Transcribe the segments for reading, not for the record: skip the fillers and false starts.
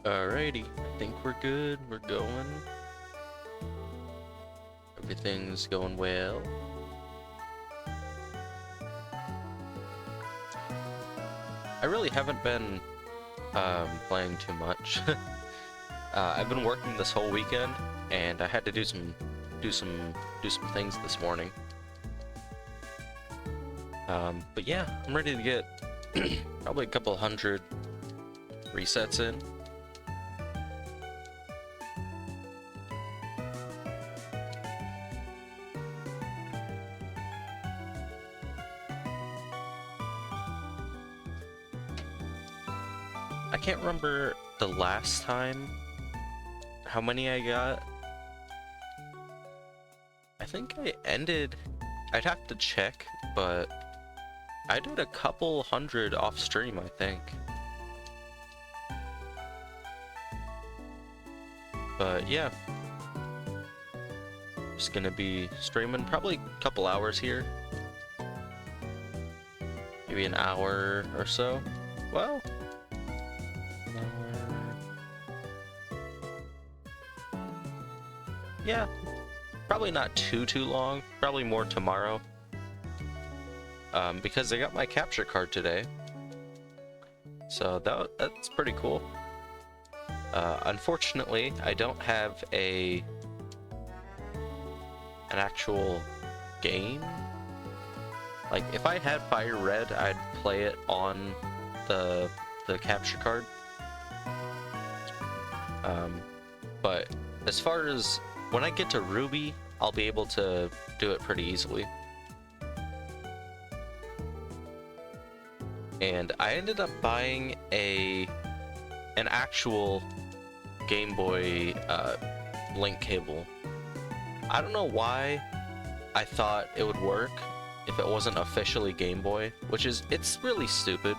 Alrighty, I think we're good. We're going. Everything's going well. I really haven't been playing too much. I've been working this whole weekend, and I had to do some things this morning. But yeah, I'm ready to get probably a couple hundred resets in. I can't remember the last time how many I got. I think I ended, I'd have to check, but I did a couple hundred off stream, I think. But yeah, just gonna be streaming probably a couple hours here. Maybe an hour or so. Well, yeah, probably not too long. Probably more tomorrow. Because I got my capture card today. So that's pretty cool. Unfortunately, I don't have an actual game. Like, if I had FireRed, I'd play it on the capture card. But as far as when I get to Ruby, I'll be able to do it pretty easily. And I ended up buying an actual Game Boy link cable. I don't know why I thought it would work if it wasn't officially Game Boy, it's really stupid,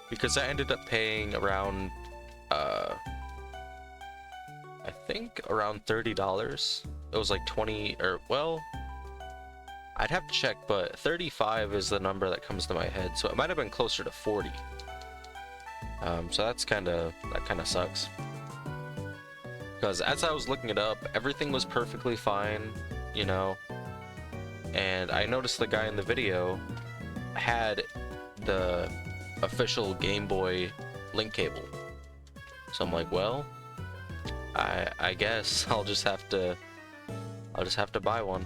because I ended up paying around I think around $30. It was like 20, or well, I'd have to check, but 35 is the number that comes to my head, so it might have been closer to 40. So that kind of sucks. Because as I was looking it up, everything was perfectly fine, you know, and I noticed the guy in the video had the official Game Boy link cable. So I'm like, well, I guess I'll just have to buy one.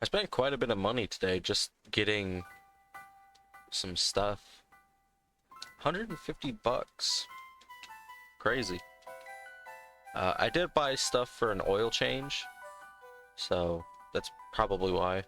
I spent quite a bit of money today just getting some stuff. 150 bucks. Crazy. I did buy stuff for an oil change, so that's probably why.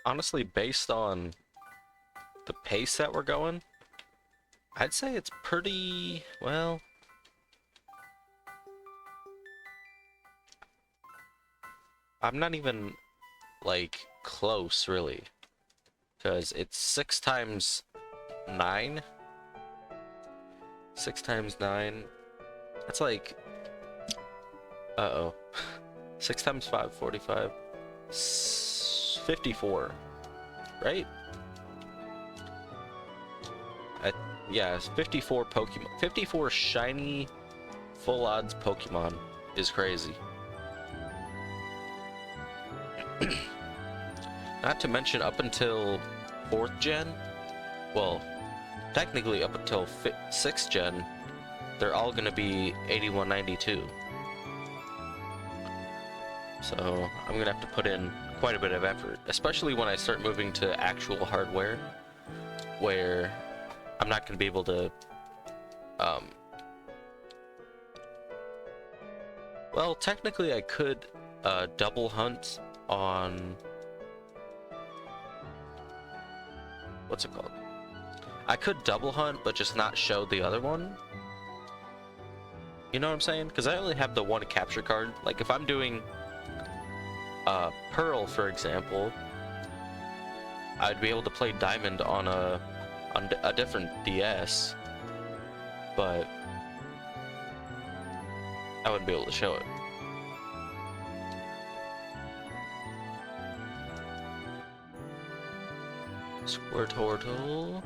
Honestly, based on the pace that we're going, I'd say it's pretty, well, I'm not even, like, close, really, because it's 6 times 9. 6 times 9, that's like, uh-oh, 6 times 5, 45, 54, right? Yeah, it's 54 Pokemon. 54 shiny, full odds Pokemon is crazy. Not to mention, up until 4th gen, well, technically up until 6th gen, they're all going to be 8192. So I'm going to have to put in quite a bit of effort, especially when I start moving to actual hardware, where I'm not going to be able to, well, technically I could double hunt on, what's it called? I could double hunt, but just not show the other one. You know what I'm saying? Because I only have the one capture card. Like, if I'm doing Pearl, for example, I'd be able to play Diamond on a different DS, but I wouldn't be able to show it. Squirtle.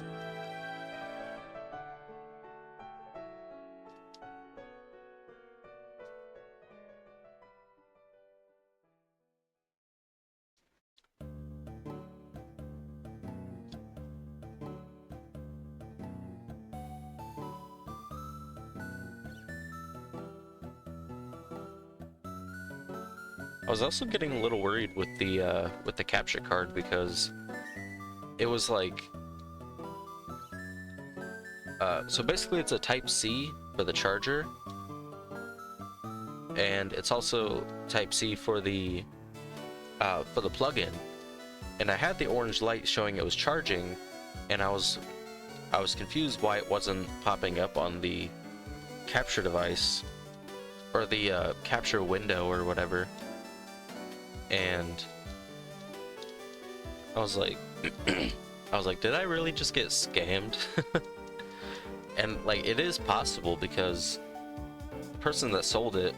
I was also getting a little worried with the capture card, because it was like, so basically it's a Type-C for the charger, and it's also Type-C for the plug-in. And I had the orange light showing it was charging, and I was confused why it wasn't popping up on the capture device, or the capture window or whatever. And I was like, did I really just get scammed? And like, it is possible, because the person that sold it,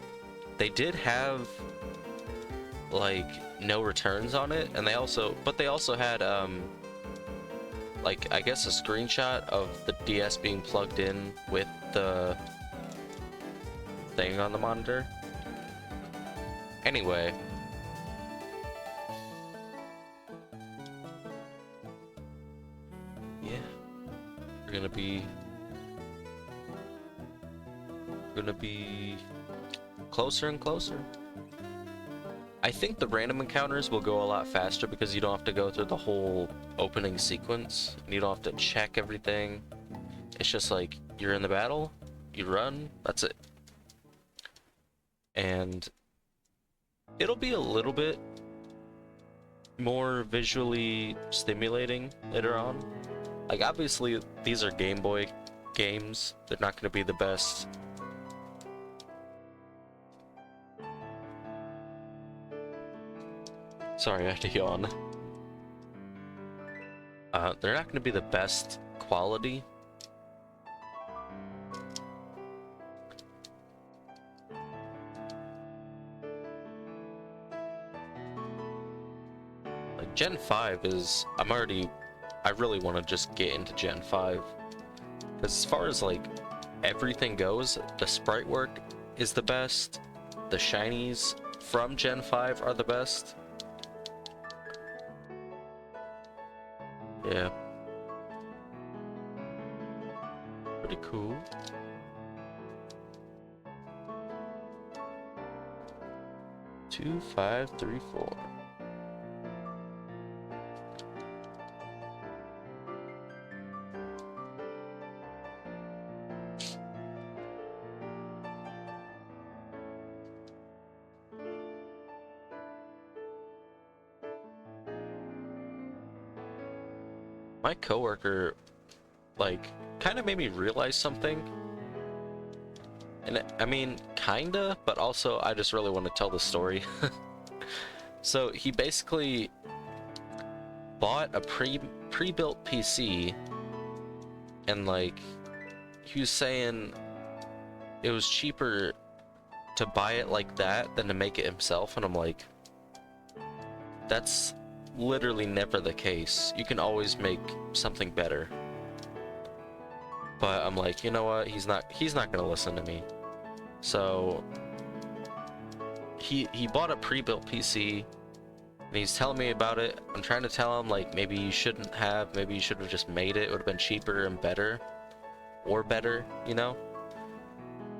they did have like no returns on it, and they also had like, I guess, a screenshot of the DS being plugged in with the thing on the monitor. Anyway, yeah, we're gonna be closer and closer. I think the random encounters will go a lot faster, because you don't have to go through the whole opening sequence, and you don't have to check everything. It's just like, you're in the battle, you run, that's it. And it'll be a little bit more visually stimulating later on. Like, obviously these are Game Boy games, they're not going to be the best. Sorry, I had to yawn. They're not going to be the best quality. Like, Gen 5 is... I really want to just get into Gen 5. Because as far as, like, everything goes, the sprite work is the best. The shinies from Gen 5 are the best. Yeah. Pretty cool. Two, 5, 3, 4. My coworker, like, kind of made me realize something. And I mean, kinda, but also I just really want to tell the story. So he basically bought a pre-built PC, and like, he was saying it was cheaper to buy it like that than to make it himself, and I'm like, that's literally never the case. You can always make something better. But I'm like, you know what? He's not gonna listen to me. So he bought a pre-built PC, and he's telling me about it. I'm trying to tell him, like, maybe you should have just made it. It would have been cheaper and better. or better, you know?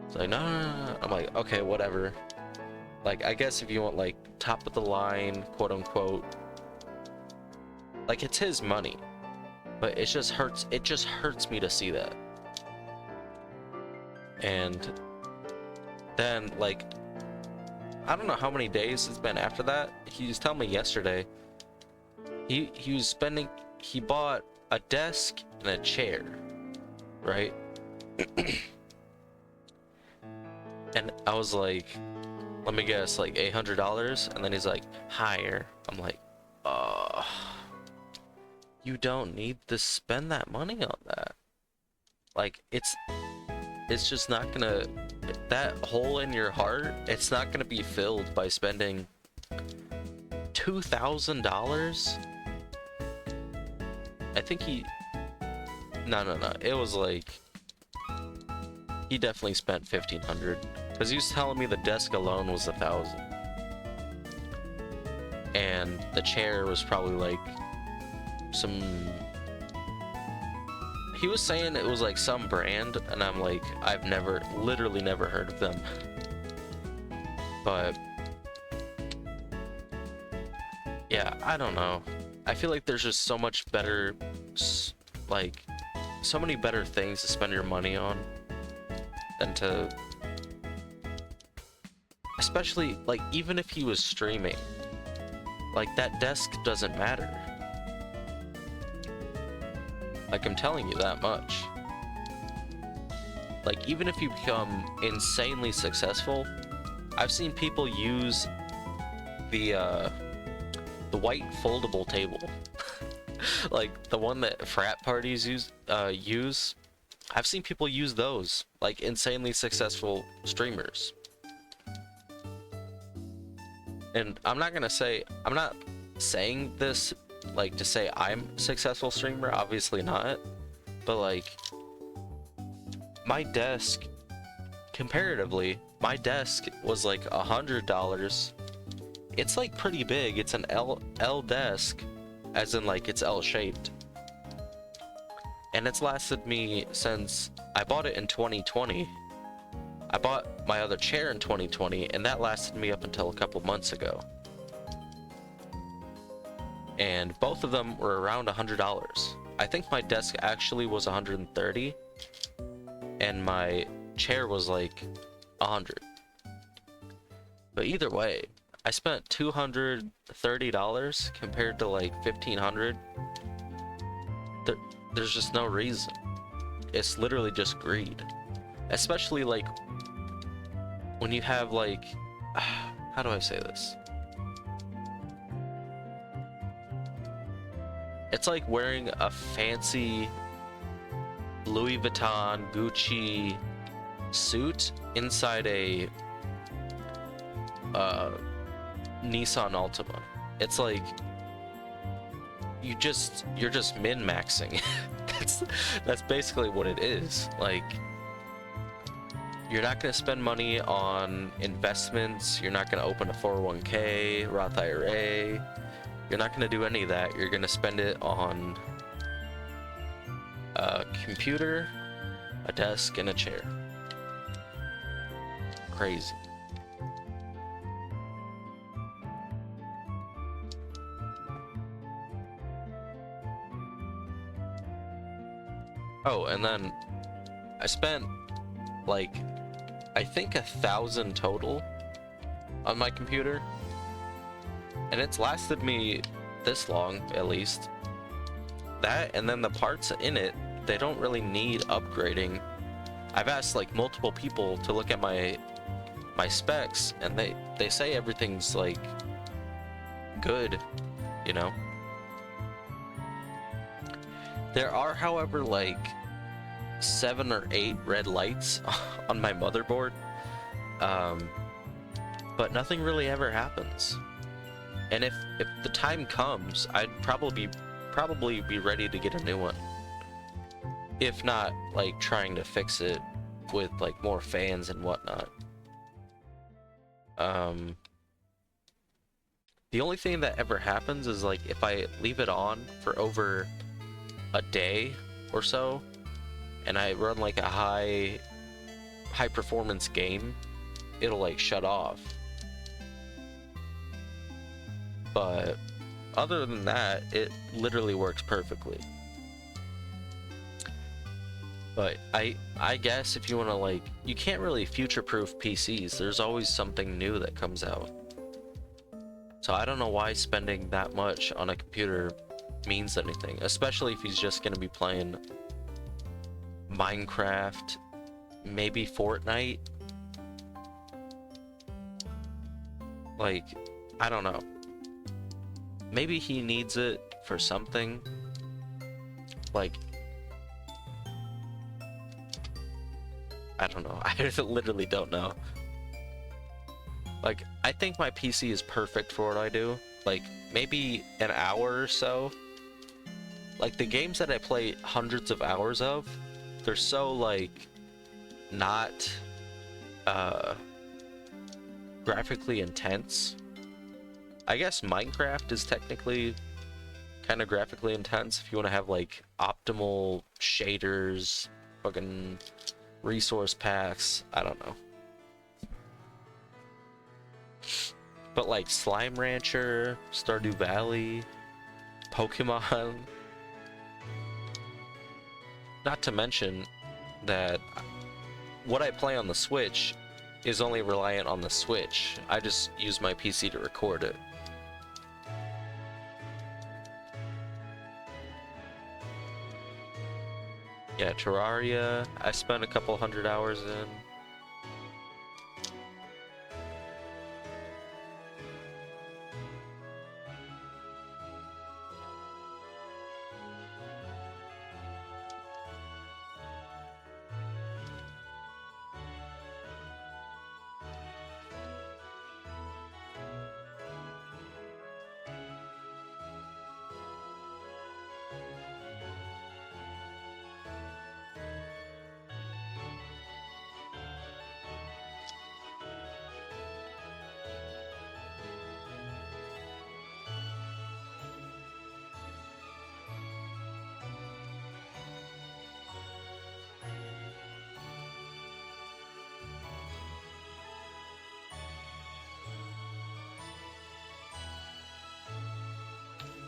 It's like, no, no, no, no. I'm like, okay, whatever. Like, I guess if you want, like, top of the line, quote unquote, like, it's his money, but it just hurts me to see that. And then, like, I don't know how many days it's been after that. He was telling me yesterday, he bought a desk and a chair, right? And I was like, let me guess, like $800? And then he's like, higher. I'm like, you don't need to spend that money on that. Like, it's just not gonna, that hole in your heart, it's not gonna be filled by spending $2,000. I think no, it was like, he definitely spent $1,500, because he was telling me the desk alone was $1,000, and the chair was probably like he was saying it was like some brand, and I'm like, I've literally never heard of them. But yeah, I don't know. I feel like there's just so much better, like, so many better things to spend your money on than to, especially, like, even if he was streaming, like, that desk doesn't matter. Like, I'm telling you that much. Like, even if you become insanely successful, I've seen people use the white foldable table. Like, the one that frat parties use. I've seen people use those, like, insanely successful streamers. And I'm not saying this like to say I'm a successful streamer, obviously not, but like, my desk, comparatively, my desk was like $100. It's like pretty big. It's an L desk, as in like it's L shaped, and it's lasted me since I bought it in 2020. I bought my other chair in 2020, and that lasted me up until a couple months ago. And both of them were around $100. I think my desk actually was $130, and my chair was like $100. But either way, I spent $230 compared to like $1,500. There's just no reason. It's literally just greed. Especially like when you have like, how do I say this? It's like wearing a fancy Louis Vuitton, Gucci suit inside a Nissan Altima. It's like you're just min-maxing. that's basically what it is. Like, you're not going to spend money on investments. You're not going to open a 401k, Roth IRA. You're not going to do any of that. You're going to spend it on a computer, a desk, and a chair. Crazy. Oh, and then I spent like, I think 1,000 total on my computer, and it's lasted me this long, at least. That, and then the parts in it, they don't really need upgrading. I've asked like multiple people to look at my specs, and they say everything's like good, you know. There are, however, like 7 or 8 red lights on my motherboard, but nothing really ever happens. And if the time comes, I'd probably be ready to get a new one. If not, like, trying to fix it with like more fans and whatnot. The only thing that ever happens is like if I leave it on for over a day or so, and I run like a high performance game, it'll like shut off. But other than that, it literally works perfectly. But I guess if you want to, like, you can't really future-proof PCs. There's always something new that comes out. So I don't know why spending that much on a computer means anything, especially if he's just going to be playing Minecraft, maybe Fortnite. Like, I don't know. Maybe he needs it for something. Like, I don't know. I literally don't know. Like, I think my PC is perfect for what I do. Like, maybe an hour or so. Like, the games that I play hundreds of hours of, they're so, like, not graphically intense. I guess Minecraft is technically kind of graphically intense if you want to have, like, optimal shaders, fucking resource packs. I don't know. But like Slime Rancher, Stardew Valley, Pokemon. Not to mention that what I play on the Switch is only reliant on the Switch. I just use my PC to record it. Yeah, Terraria, I spent a couple hundred hours in.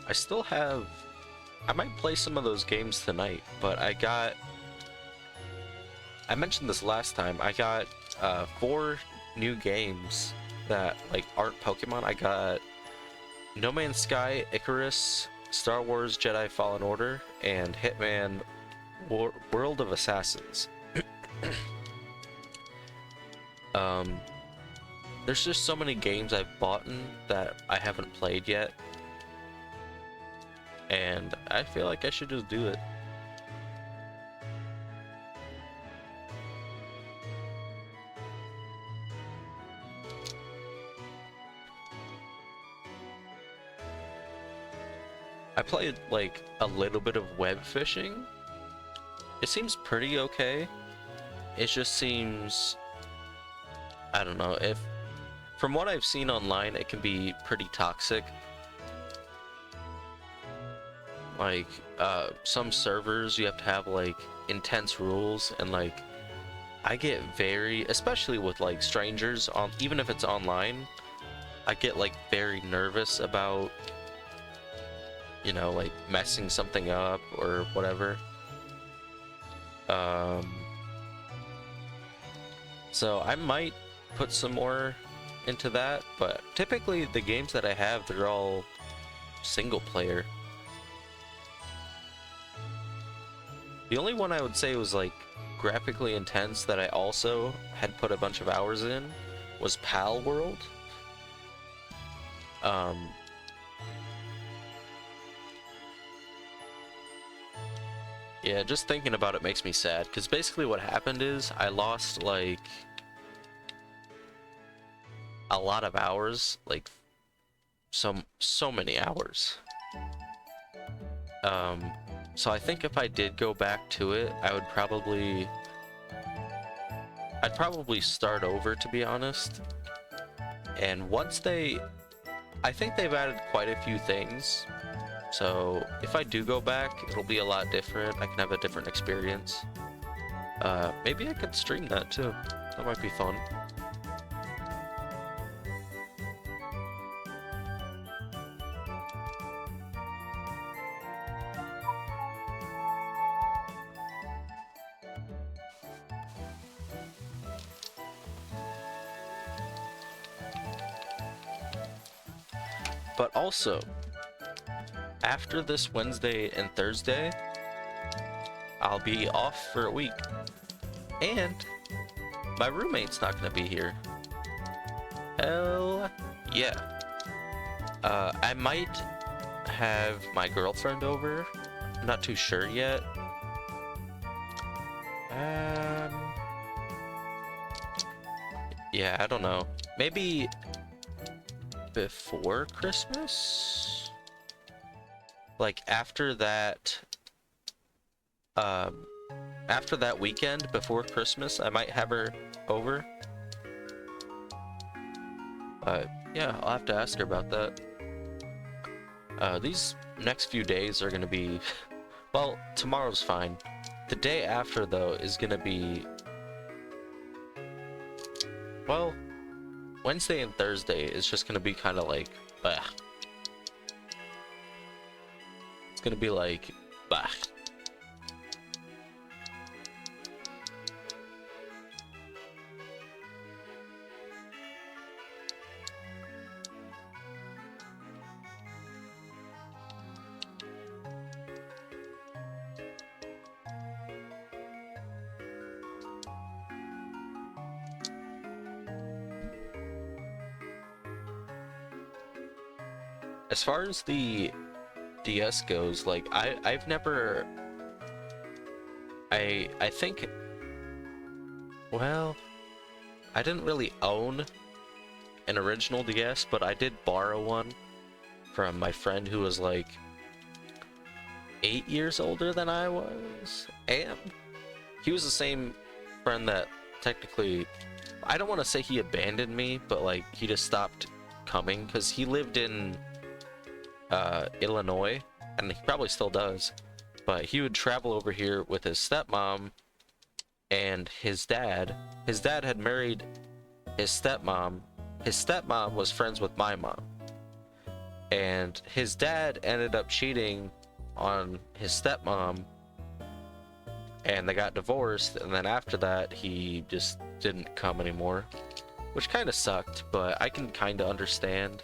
I still have... I might play some of those games tonight, but I mentioned this last time, I got 4 new games that, like, aren't Pokemon. I got No Man's Sky, Icarus, Star Wars Jedi Fallen Order, and Hitman World of Assassins. There's just so many games I've bought that I haven't played yet. And I feel like I should just do it. I played like a little bit of web fishing. It seems pretty okay. It just seems, I don't know, if from what I've seen online, it can be pretty toxic. Like, some servers, you have to have, like, intense rules, and, like, I get very, especially with, like, strangers, even if it's online, I get, like, very nervous about, you know, like, messing something up, or whatever. So I might put some more into that, but typically the games that I have, they're all single player. The only one I would say was, like, graphically intense that I also had put a bunch of hours in was Pal World. Yeah, just thinking about it makes me sad, because basically what happened is I lost, like, a lot of hours, like, so many hours. So I think if I did go back to it, I'd probably start over, to be honest. And once I think they've added quite a few things. So if I do go back, it'll be a lot different. I can have a different experience. Maybe I could stream that too. That might be fun. But also, after this Wednesday and Thursday, I'll be off for a week. And my roommate's not gonna be here. Hell yeah. I might have my girlfriend over. I'm not too sure yet. Yeah, I don't know. Maybe before Christmas? Like after that weekend before Christmas, I might have her over. Yeah, I'll have to ask her about that. These next few days are gonna be, well, tomorrow's fine. The day after, though, is gonna be, well, Wednesday and Thursday is just gonna be kind of like, bah. It's gonna be like, bah. As far as the DS goes, like I've never, I think, well, I didn't really own an original DS, but I did borrow one from my friend who was like 8 years older than I was, and he was the same friend that technically, I don't want to say he abandoned me, but like he just stopped coming because he lived in Illinois, and he probably still does, but he would travel over here with his stepmom and his dad. His dad had married his stepmom. His stepmom was friends with my mom, and his dad ended up cheating on his stepmom, and they got divorced, and then after that he just didn't come anymore, which kind of sucked, but I can kind of understand.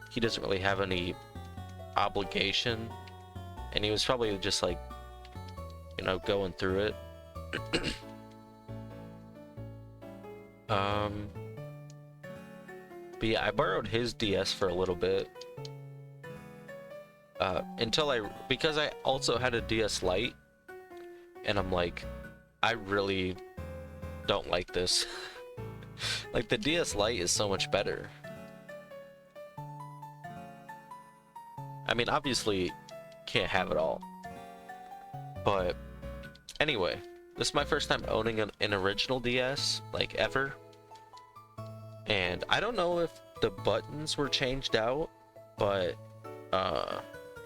He doesn't really have any obligation, and he was probably just like, you know, going through it. But yeah, I borrowed his DS for a little bit, because I also had a DS Lite, and I'm like, I really don't like this. Like, the DS Lite is so much better. I mean, obviously, can't have it all. But anyway, this is my first time owning an original DS, like, ever. And I don't know if the buttons were changed out, but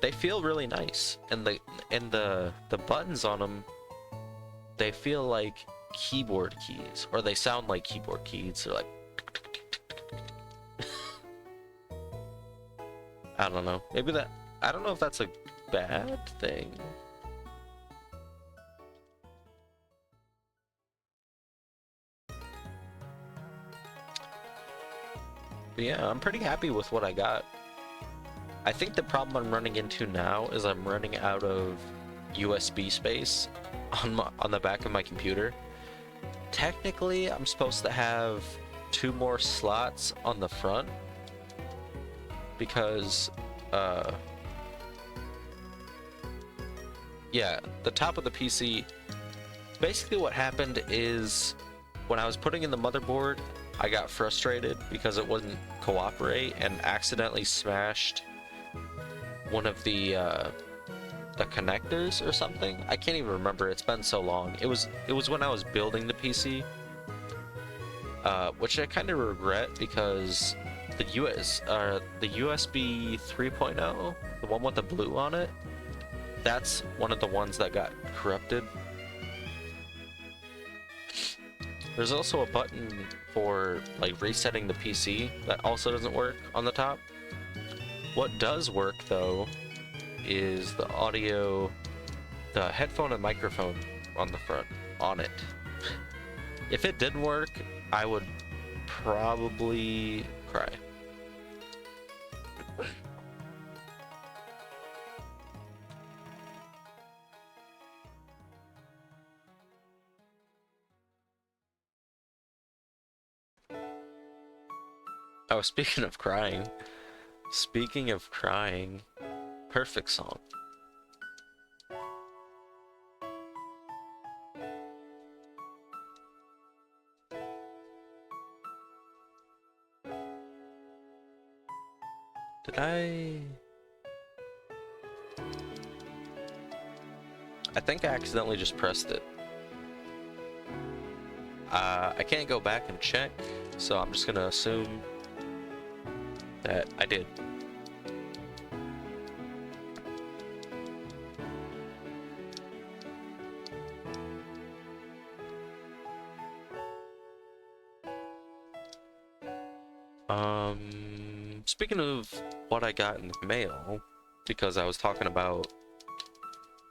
they feel really nice. And the buttons on them, they feel like keyboard keys, or they sound like keyboard keys. They're like, I don't know. Maybe that, I don't know if that's a bad thing. But yeah, I'm pretty happy with what I got. I think the problem I'm running into now is I'm running out of USB space on the back of my computer. Technically, I'm supposed to have 2 more slots on the front, because yeah, the top of the PC, basically what happened is when I was putting in the motherboard, I got frustrated because it wouldn't cooperate and accidentally smashed one of the connectors or something. I can't even remember, it's been so long. It was when I was building the PC, which I kind of regret, because the USB 3.0, the one with the blue on it, that's one of the ones that got corrupted. There's also a button for like resetting the PC that also doesn't work on the top. What does work though is the audio, the headphone and microphone on the front, on it. If it didn't work, I would probably cry. Oh, speaking of crying, perfect song. Did I think I accidentally just pressed it. I can't go back and check, so I'm just gonna assume that I did. Speaking of what I got in the mail, because I was talking about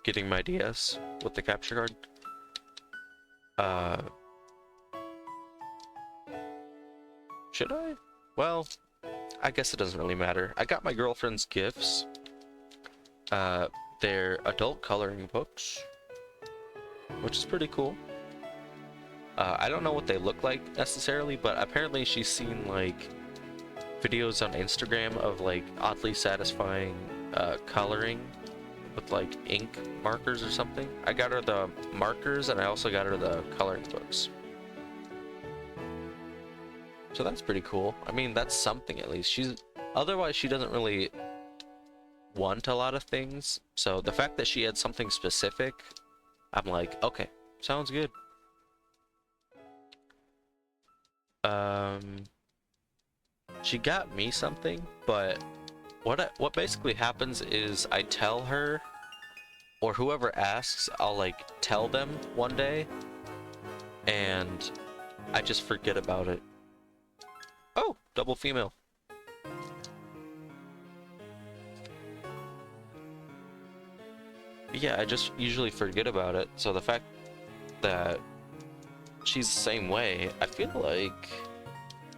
getting my DS with the capture card, should I? Well, I guess it doesn't really matter. I got my girlfriend's gifts. They're adult coloring books, which is pretty cool. I don't know what they look like necessarily, but apparently she's seen like videos on Instagram of like oddly satisfying coloring with like ink markers or something. I got her the markers and I also got her the coloring books. So that's pretty cool. I mean, that's something at least. Otherwise she doesn't really want a lot of things. So the fact that she had something specific, I'm like, okay, sounds good. She got me something, but what basically happens is I tell her, or whoever asks, I'll like tell them one day, and I just forget about it. Oh, double female. Yeah, I just usually forget about it, so the fact that she's the same way, I feel like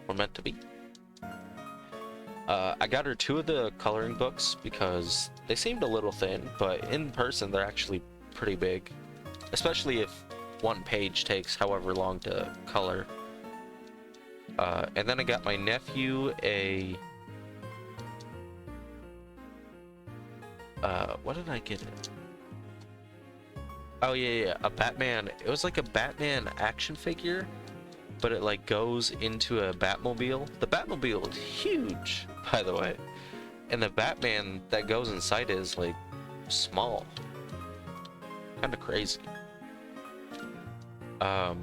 we're meant to be. I got her 2 of the coloring books because they seemed a little thin, but in person they're actually pretty big, especially if one page takes however long to color. And then I got my nephew a what did I get it? Oh yeah, a Batman. It was like a Batman action figure, but it like goes into a Batmobile. The Batmobile is huge, by the way, and the Batman that goes inside is like small. Kind of crazy. But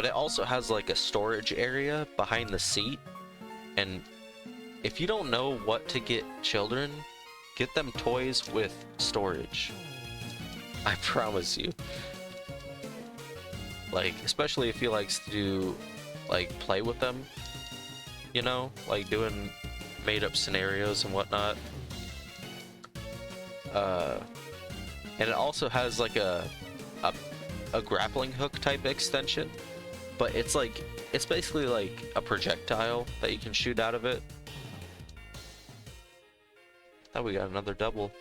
it also has like a storage area behind the seat, and if you don't know what to get children, get them toys with storage. I promise you. Like, especially if he likes to, like, play with them, you know? Like, doing made-up scenarios and whatnot. And it also has, like, a grappling hook type extension. But it's, like, it's basically, like, a projectile that you can shoot out of it. Thought we got another double.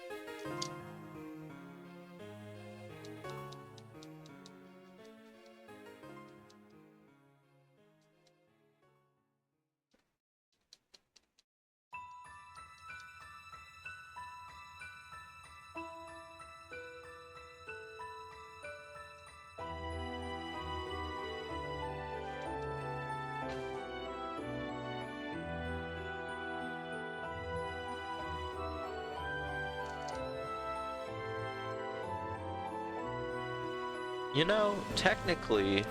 You know, technically,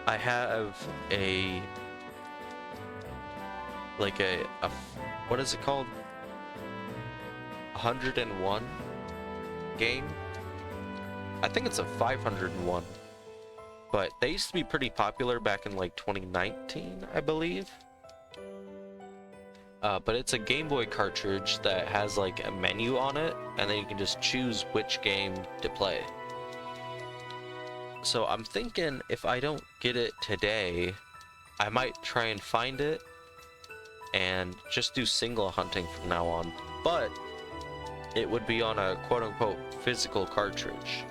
I have a what is it called? 101 game? I think it's a 501 but they used to be pretty popular back in like 2019, I believe. But it's a Game Boy cartridge that has like a menu on it, and then you can just choose which game to play. So I'm thinking if I don't get it today, I might try and find it and just do single hunting from now on. But it would be on a quote-unquote physical cartridge.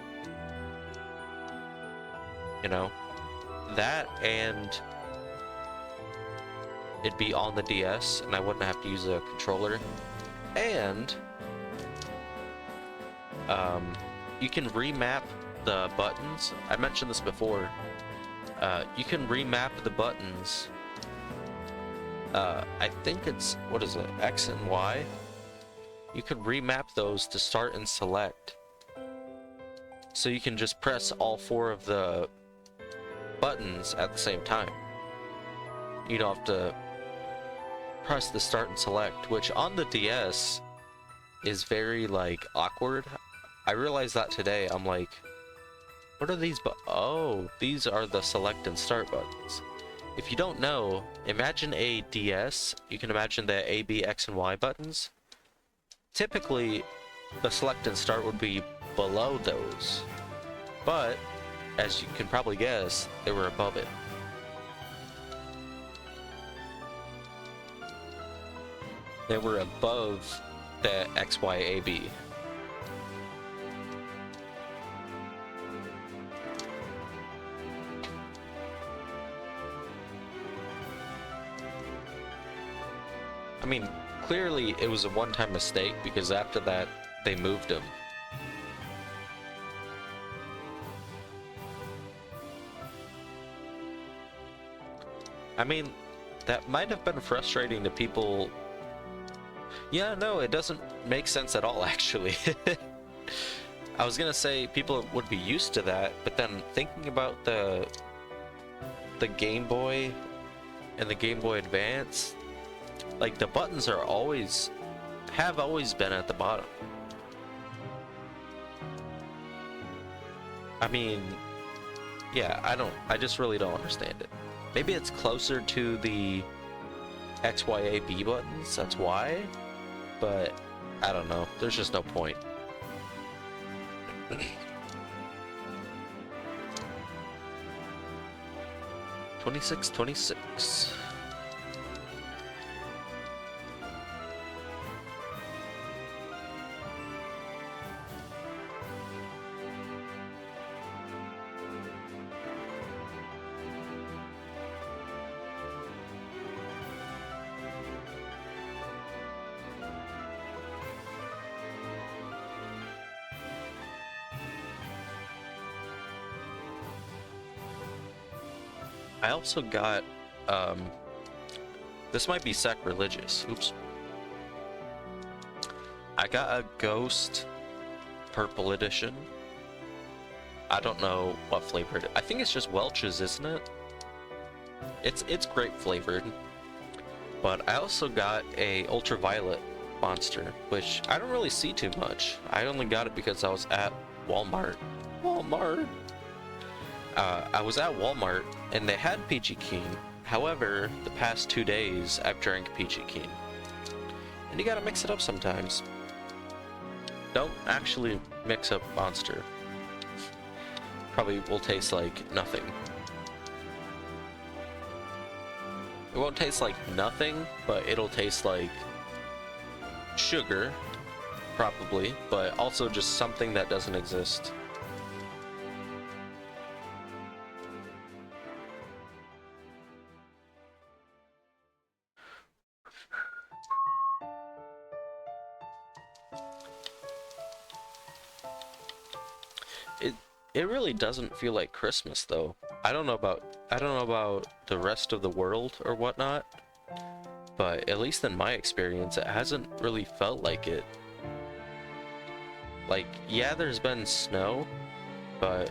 You know? That, and it'd be on the DS, and I wouldn't have to use a controller. And you can remap the buttons. I mentioned this before. You can remap the buttons. I think it's, what is it, X and Y? You can remap those to start and select. So you can just press all 4 of the buttons at the same time. You don't have to press the start and select, which on the DS is very like awkward. I realized that today. I'm like, what are these oh, these are the select and start buttons. If you don't know, imagine a DS. You can imagine the A, B, X, and Y buttons. Typically, the select and start would be below those. But, as you can probably guess, they were above it. They were above the X, Y, A, B. I mean, clearly it was a one-time mistake, because after that, they moved him. I mean, that might have been frustrating to people. Yeah, no, it doesn't make sense at all, actually. I was gonna say people would be used to that, but then thinking about the Game Boy and the Game Boy Advance, like, the buttons are have always been at the bottom. I mean, yeah, I just really don't understand it. Maybe it's closer to the XYAB buttons, that's why, but I don't know. There's just no point. 26. I also got, this might be sacrilegious, oops. I got a Ghost Purple Edition. I don't know what flavor I think it's just Welch's, isn't it? It's grape flavored. But I also got a Ultraviolet monster, which I don't really see too much. I only got it because I was at Walmart. I was at Walmart and they had Peachy Keen. However, the past 2 days I've drank Peachy Keen. And you gotta mix it up sometimes. Don't actually mix up Monster. Probably will taste like nothing. It won't taste like nothing, but it'll taste like sugar, probably, but also just something that doesn't exist. It really doesn't feel like Christmas though. I don't know about the rest of the world or whatnot, but at least in my experience, it hasn't really felt like it. Like, yeah, there's been snow, but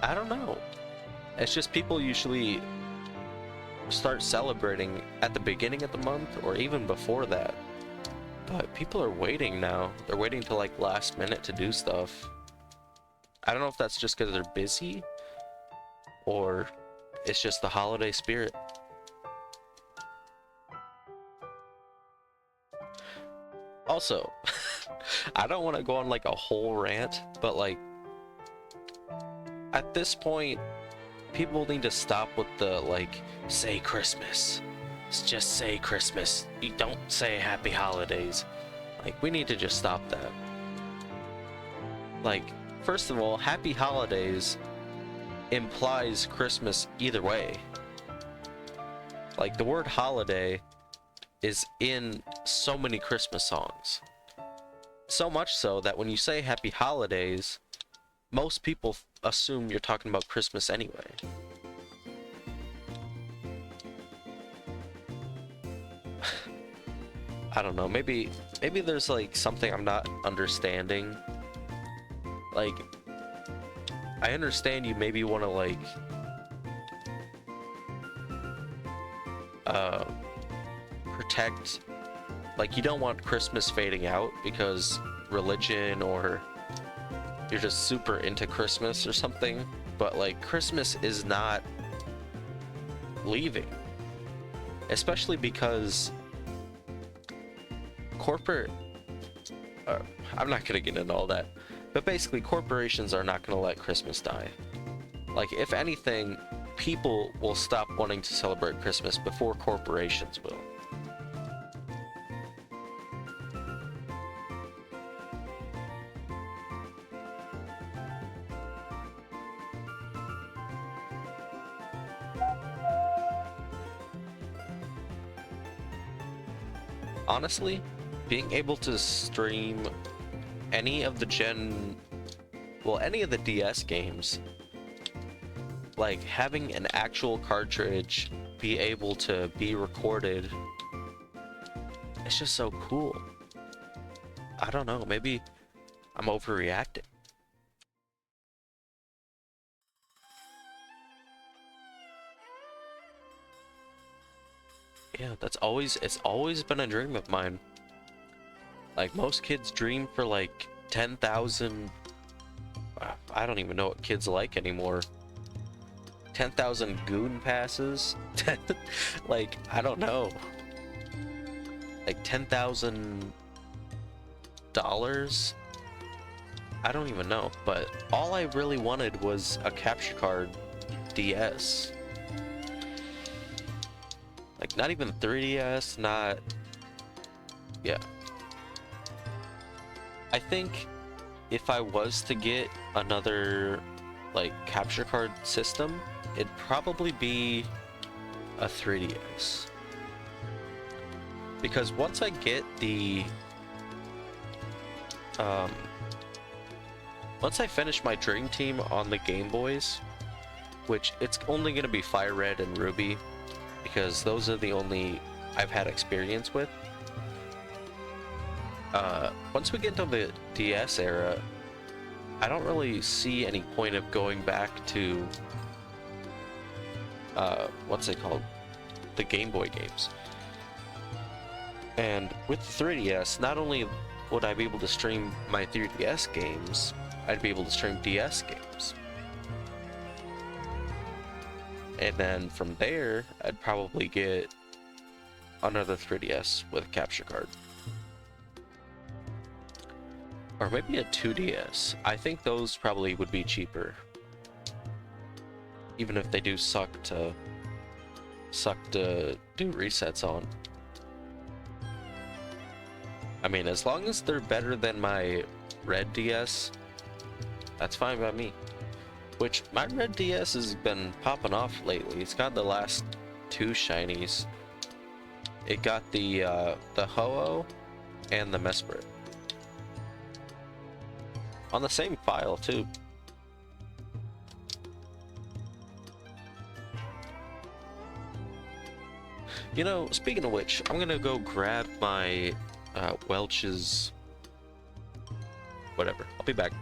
I don't know. It's just people usually start celebrating at the beginning of the month or even before that. But people are waiting now. They're waiting till like last minute to do stuff. I don't know if that's just because they're busy or it's just the holiday spirit. Also, I don't want to go on like a whole rant, but like at this point, people need to stop with the like, say Christmas. Just say Christmas. You don't say happy holidays. Like, we need to just stop that. Like, first of all, happy holidays implies Christmas either way. Like, the word holiday is in so many Christmas songs. So much so that when you say happy holidays, most people assume you're talking about Christmas anyway. I don't know, maybe there's like something I'm not understanding. Like, I understand you maybe want to like protect, like, you don't want Christmas fading out because religion, or you're just super into Christmas or something, but like Christmas is not leaving, especially because corporate I'm not gonna get into all that, but basically corporations are not gonna let Christmas die. Like, if anything, people will stop wanting to celebrate Christmas before corporations will. Honestly, being able to stream any of the any of the DS games, like having an actual cartridge be able to be recorded, it's just so cool. I don't know, maybe I'm overreacting. Yeah, it's always been a dream of mine. Like, most kids dream for like 10,000, I don't even know what kids like anymore. 10,000 goon passes? Like, I don't know. Like $10,000? I don't even know, but all I really wanted was a capture card DS. Like, not even 3DS, not... Yeah. I think if I was to get another, like, capture card system, it'd probably be a 3DS. Because once I get the... once I finish my Dream Team on the Game Boys, which it's only going to be FireRed and Ruby, because those are the only I've had experience with. Once we get into the DS era, I don't really see any point of going back to what's it called? The Game Boy games. And with the 3DS, not only would I be able to stream my 3DS games, I'd be able to stream DS games. And then from there, I'd probably get another 3DS with a capture card. Or maybe a 2DS. I think those probably would be cheaper. Even if they do suck to do resets on. I mean, as long as they're better than my Red DS, that's fine by me. Which, my Red DS has been popping off lately. It's got the last 2 shinies. It got the Ho-Oh and the Mesprit. On the same file, too. You know, speaking of which, I'm gonna go grab my Welch's... whatever. I'll be back.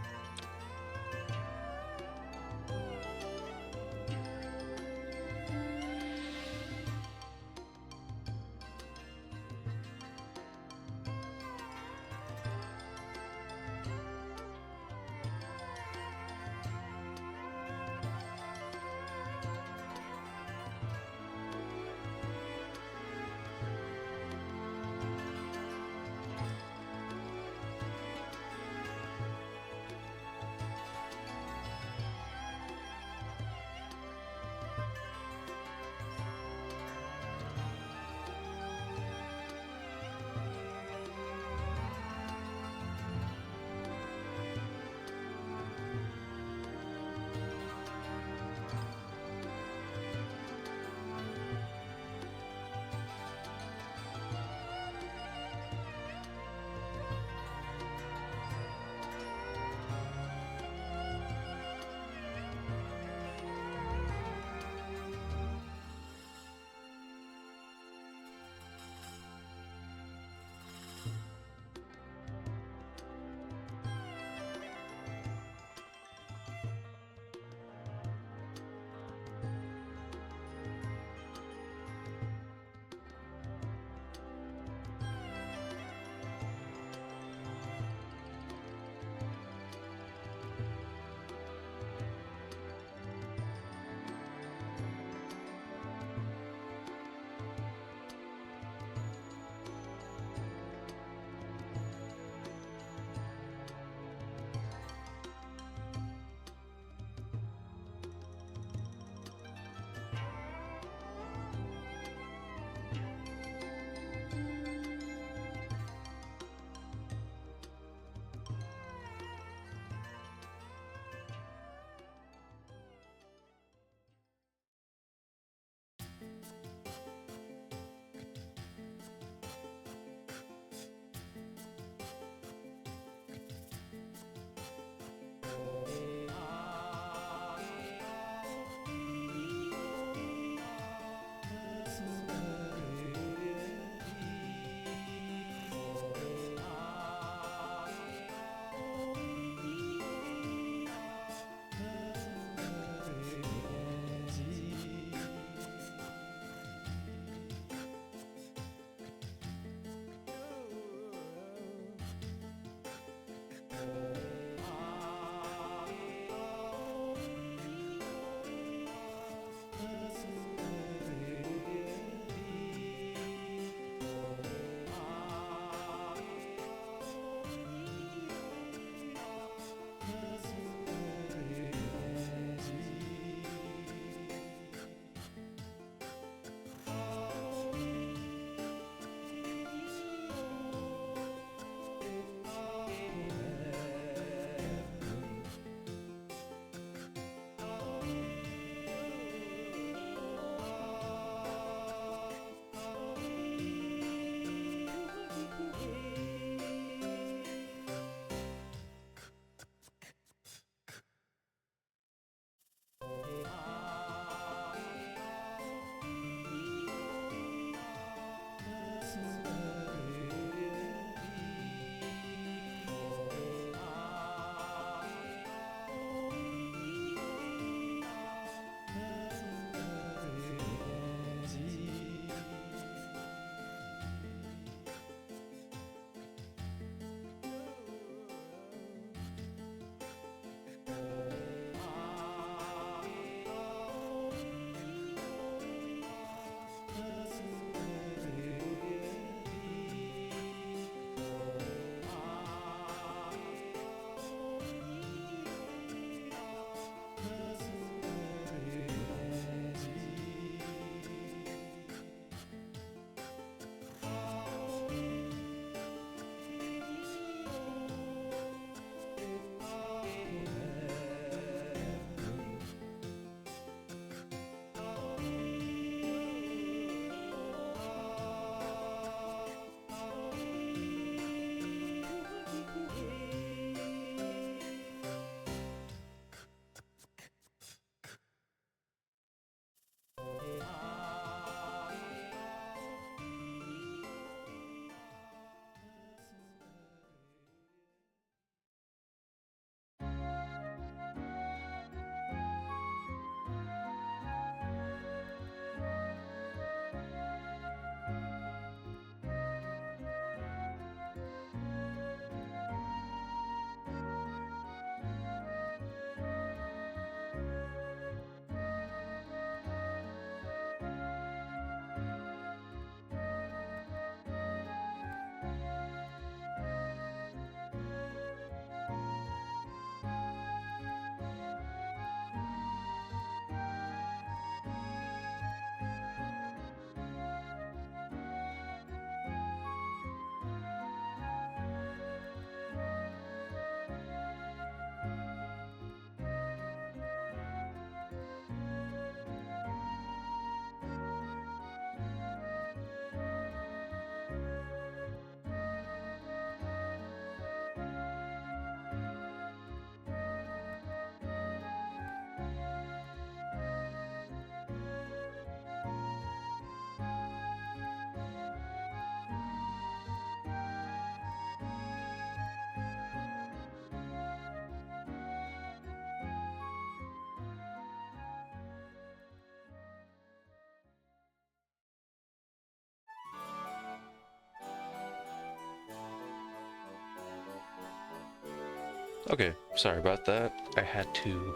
Okay, sorry about that. I had to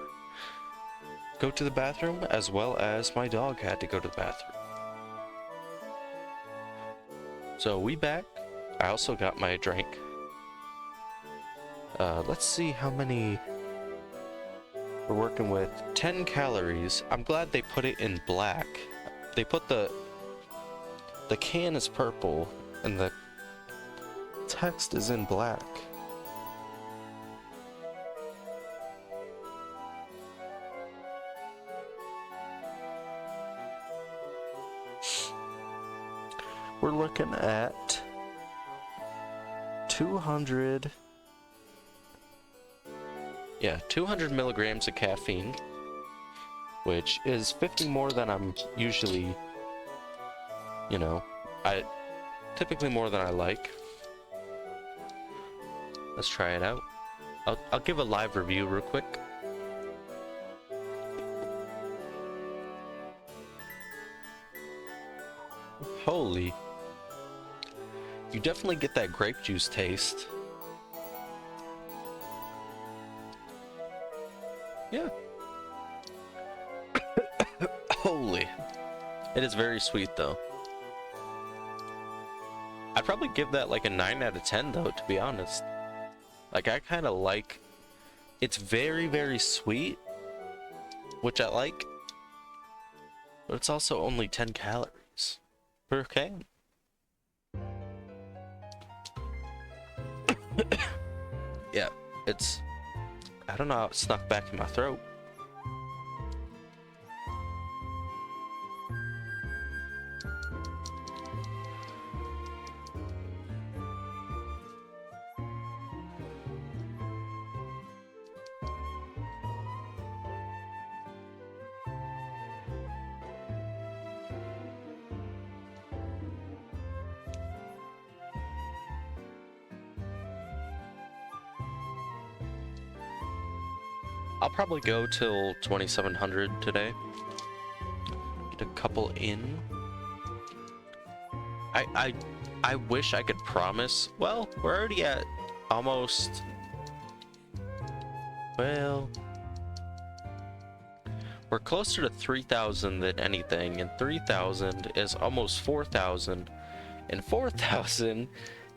go to the bathroom, as well as my dog had to go to the bathroom. So we back. I also got my drink. Let's see how many we're working with. 10 calories. I'm glad they put it in black. They put the can is purple and the text is in black. We're looking at 200 milligrams of caffeine, which is 50 more than I'm usually, you know, typically more than I like. Let's try it out. I'll give a live review real quick. Holy. You definitely get that grape juice taste. Yeah. Holy. It is very sweet though. I'd probably give that like a 9 out of 10 though, to be honest. Like, I kind of like... It's very, very sweet, which I like. But it's also only 10 calories per can. Yeah, it's... I don't know how it snuck back in my throat. I'll probably go till 2700 today. Get a couple in. I wish I could promise. Well, we're already at almost... Well... We're closer to 3,000 than anything, and 3,000 is almost 4,000, and 4,000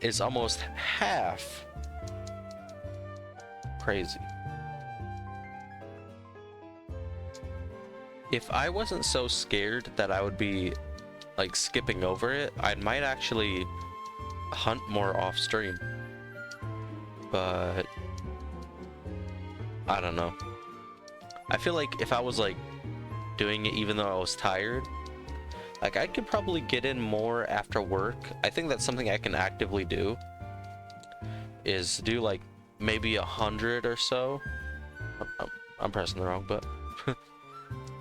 is almost half. Crazy. If I wasn't so scared that I would be like skipping over it, I might actually hunt more off stream. But I don't know. I feel like if I was like doing it even though I was tired, like I could probably get in more after work. I think that's something I can actively do, is do like maybe 100 or so. I'm pressing the wrong button.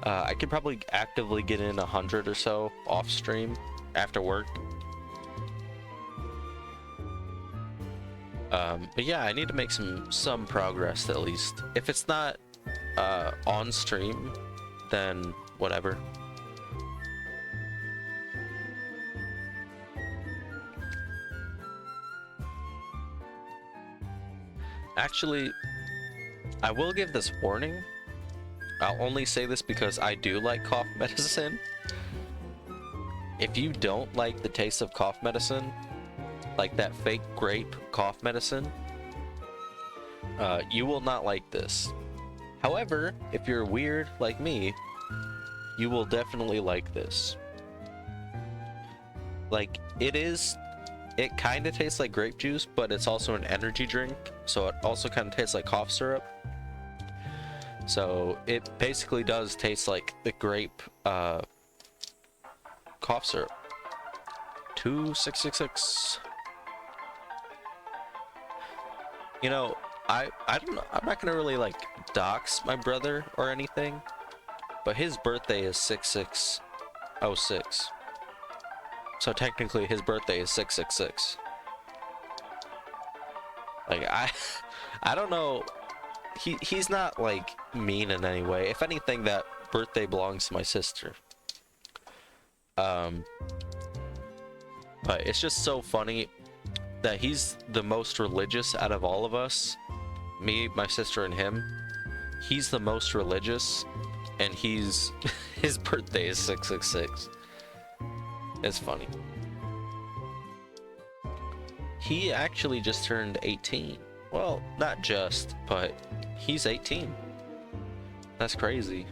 I could probably actively get in 100 or so off stream after work. But yeah, I need to make some progress at least. If it's not on stream, then whatever. Actually, I will give this warning. I'll only say this because I do like cough medicine. If you don't like the taste of cough medicine, like that fake grape cough medicine, you will not like this. However, if you're weird like me, you will definitely like this. Like, it kind of tastes like grape juice, but it's also an energy drink, so it also kind of tastes like cough syrup. So it basically does taste like the grape cough syrup. 2666. You know, I don't know, I'm not gonna really like dox my brother or anything, but his birthday is 6606. So technically his birthday is 666. Like, I don't know. He's not like mean in any way. If anything, that birthday belongs to my sister. But it's just so funny that he's the most religious out of all of us, me, my sister, and him, he's the most religious, and he's his birthday is 666. It's funny. He actually just turned 18. Well, not just, but he's 18. That's crazy.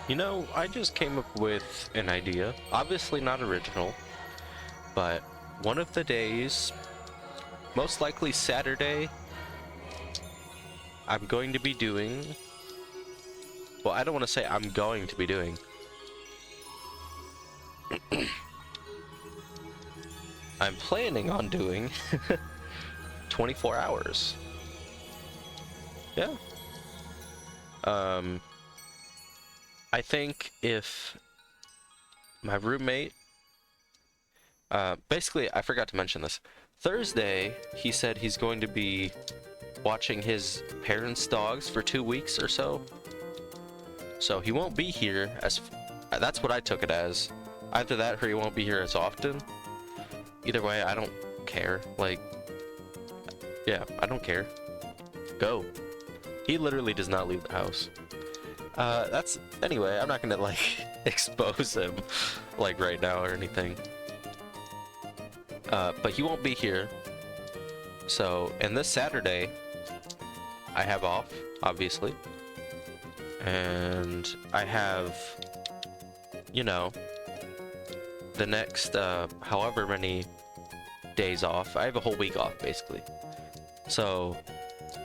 You know, I just came up with an idea. Obviously not original, but one of the days, most likely Saturday, I'm going to be doing... Well, I don't want to say I'm going to be doing. I'm planning on doing 24 hours. Yeah. I think if my roommate, basically, I forgot to mention this. Thursday, he said he's going to be watching his parents' dogs for 2 weeks or so. So he won't be here as, that's what I took it as. Either that or he won't be here as often. Either way, I don't care. Like, yeah, I don't care. Go. He literally does not leave the house. Anyway, I'm not gonna, like, expose him, like, right now or anything. But he won't be here. So, and this Saturday, I have off, obviously. And I have, you know, the next, however many days off. I have a whole week off, basically. So,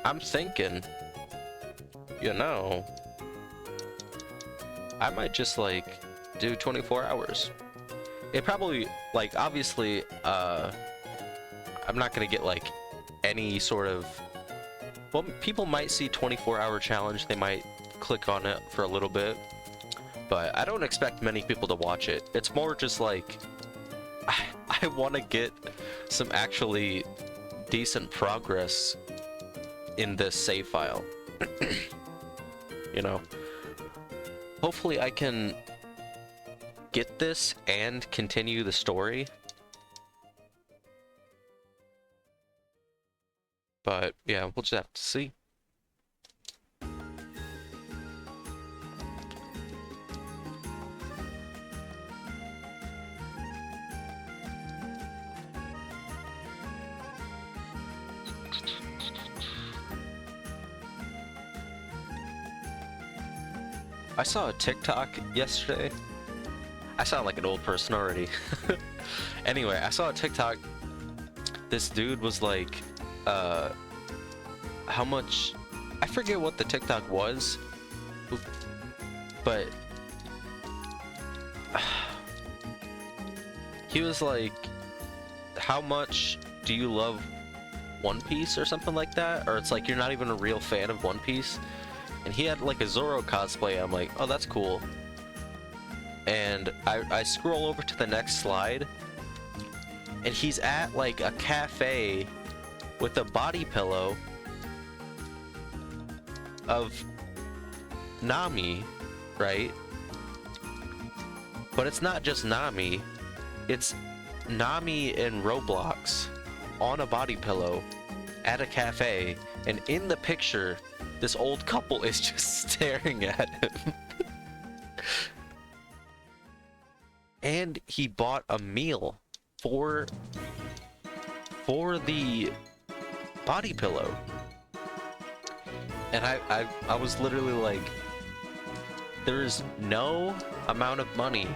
I'm thinking, you know, I might just, like, do 24 hours. It probably, like, obviously, I'm not gonna get, like, any sort of... Well, people might see 24-hour challenge. They might click on it for a little bit. But I don't expect many people to watch it. It's more just, like... I want to get some actually decent progress in this save file. You know? Hopefully I can get this and continue the story. But yeah, we'll just have to see. I saw a TikTok yesterday. I sound like an old person already. Anyway, I saw a TikTok. This dude was like, how much... I forget what the TikTok was, but he was like, how much do you love One Piece or something like that? Or it's like you're not even a real fan of One Piece. And he had like a Zoro cosplay. I'm like, oh, that's cool. And I scroll over to the next slide, and he's at like a cafe with a body pillow of Nami, right? But it's not just Nami, it's Nami in Roblox on a body pillow at a cafe, and in the picture this old couple is just staring at him. And he bought a meal for the body pillow. And I was literally like, there is no amount of money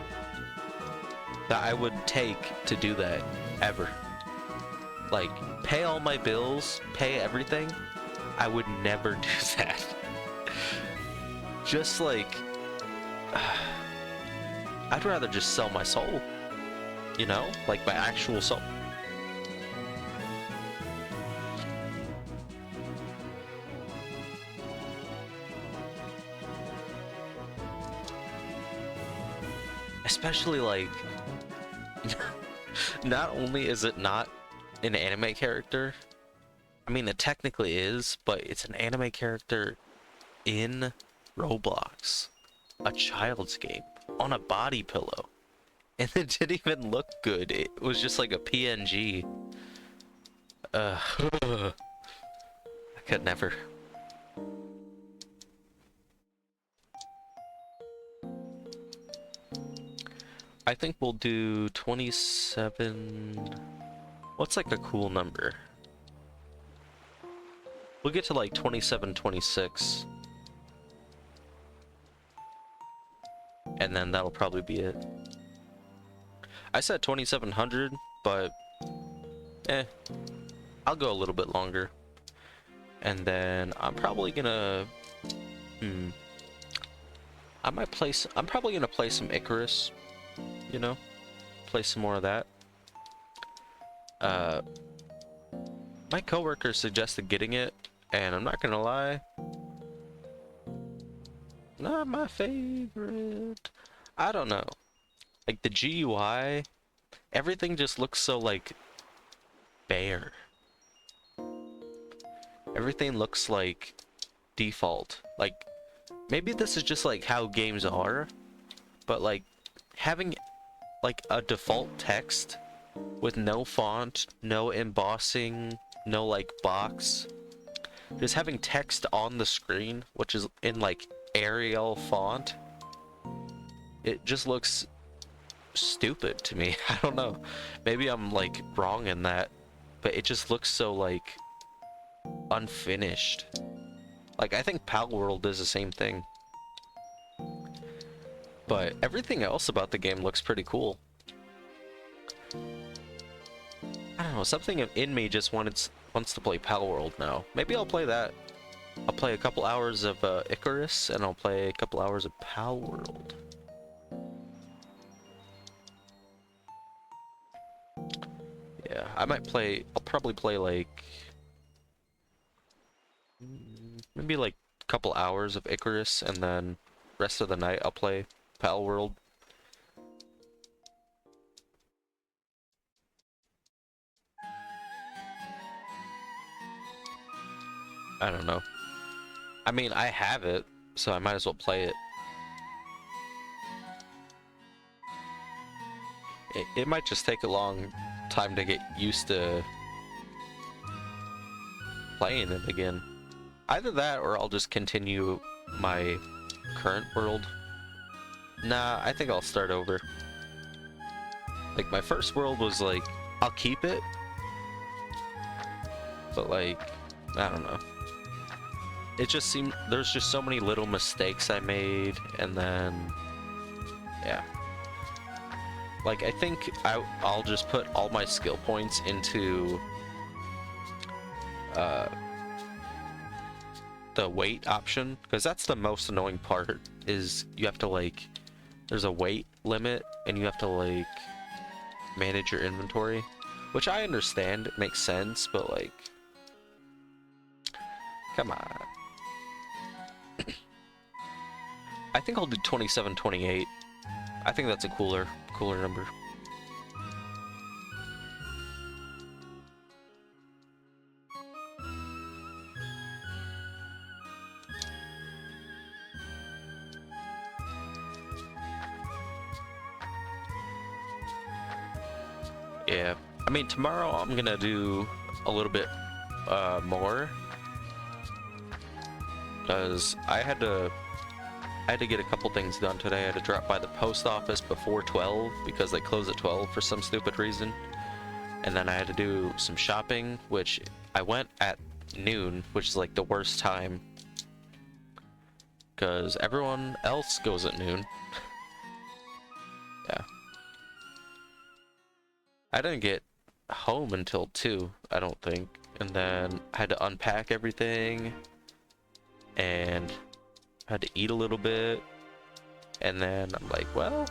that I would take to do that, ever. Like, pay all my bills, pay everything, I would never do that. Just like, I'd rather just sell my soul, you know? Like my actual soul. Especially like, not only is it not an anime character, I mean, it technically is, but it's an anime character in Roblox, a child's game, on a body pillow. And it didn't even look good. It was just like a PNG. I could never. I think we'll do 27... What's like a cool number? We'll get to like 27, 26. and then that'll probably be it. I said 2700, but I'll go a little bit longer. And then I'm probably gonna I'm probably gonna play some Icarus, you know? Play some more of that. My coworker suggested getting it, and I'm not gonna lie, not my favorite. I don't know. Like the GUI, everything just looks so like bare. Everything looks like default. Like maybe this is just like how games are, but like having like a default text with no font, no embossing, no like box, just having text on the screen, which is in like Arial font, it just looks stupid to me. I don't know, maybe I'm like wrong in that, but it just looks so like unfinished. Like I think Pal World is the same thing, but everything else about the game looks pretty cool. I don't know, something in me just wants to play Pal World now. Maybe I'll play that. I'll play a couple hours of Icarus, and I'll play a couple hours of Pal World. Yeah, I'll probably play like maybe like a couple hours of Icarus, and then rest of the night I'll play Pal World. I don't know. I mean, I have it, so I might as well play it. It might just take a long time to get used to playing it again. Either that, or I'll just continue my current world. Nah, I think I'll start over. Like, my first world was like, I'll keep it, but like, I don't know. It just seemed, there's just so many little mistakes I made, and then, yeah. Like, I think I'll just put all my skill points into the wait option, because that's the most annoying part, is you have to like, there's a wait limit, and you have to like manage your inventory, which I understand, it makes sense, but like, come on. I think I'll do 2728. I think that's a cooler number. Yeah, I mean, tomorrow I'm gonna do a little bit more, because I had to get a couple things done today. I had to drop by the post office before 12 because they close at 12 for some stupid reason. And then I had to do some shopping, which I went at noon, which is like the worst time, because everyone else goes at noon. Yeah. I didn't get home until 2, I don't think. And then I had to unpack everything, and I had to eat a little bit, and then I'm like, well,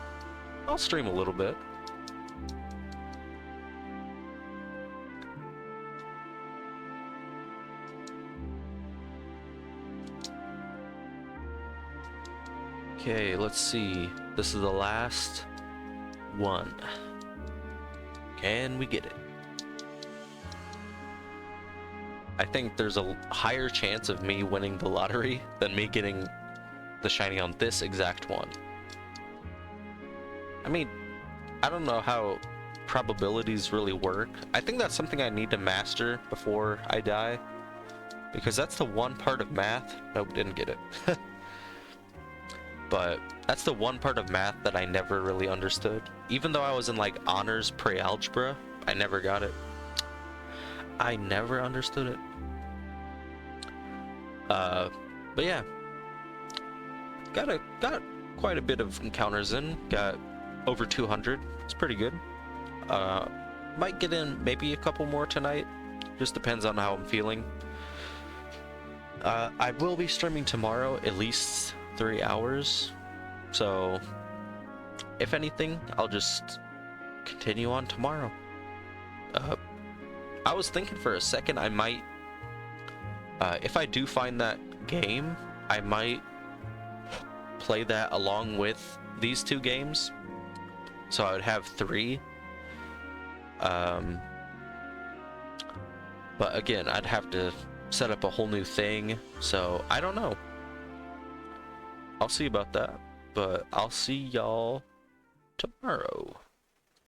I'll stream a little bit. Okay, let's see. This is the last one. Can we get it? I think there's a higher chance of me winning the lottery than me getting the shiny on this exact one. I mean, I don't know how probabilities really work. I think that's something I need to master before I die, because that's the one part of math. Nope, didn't get it. But that's the one part of math that I never really understood. Even though I was in like honors pre-algebra, I never got it. I never understood it. But yeah, got quite a bit of encounters in. Got over 200. It's pretty good. Might get in maybe a couple more tonight. Just depends on how I'm feeling. I will be streaming tomorrow at least 3 hours. So if anything, I'll just continue on tomorrow. I was thinking for a second I might, if I do find that game, I might play that along with these 2 games. So I would have 3. But again, I'd have to set up a whole new thing. So I don't know. I'll see about that. But I'll see y'all tomorrow.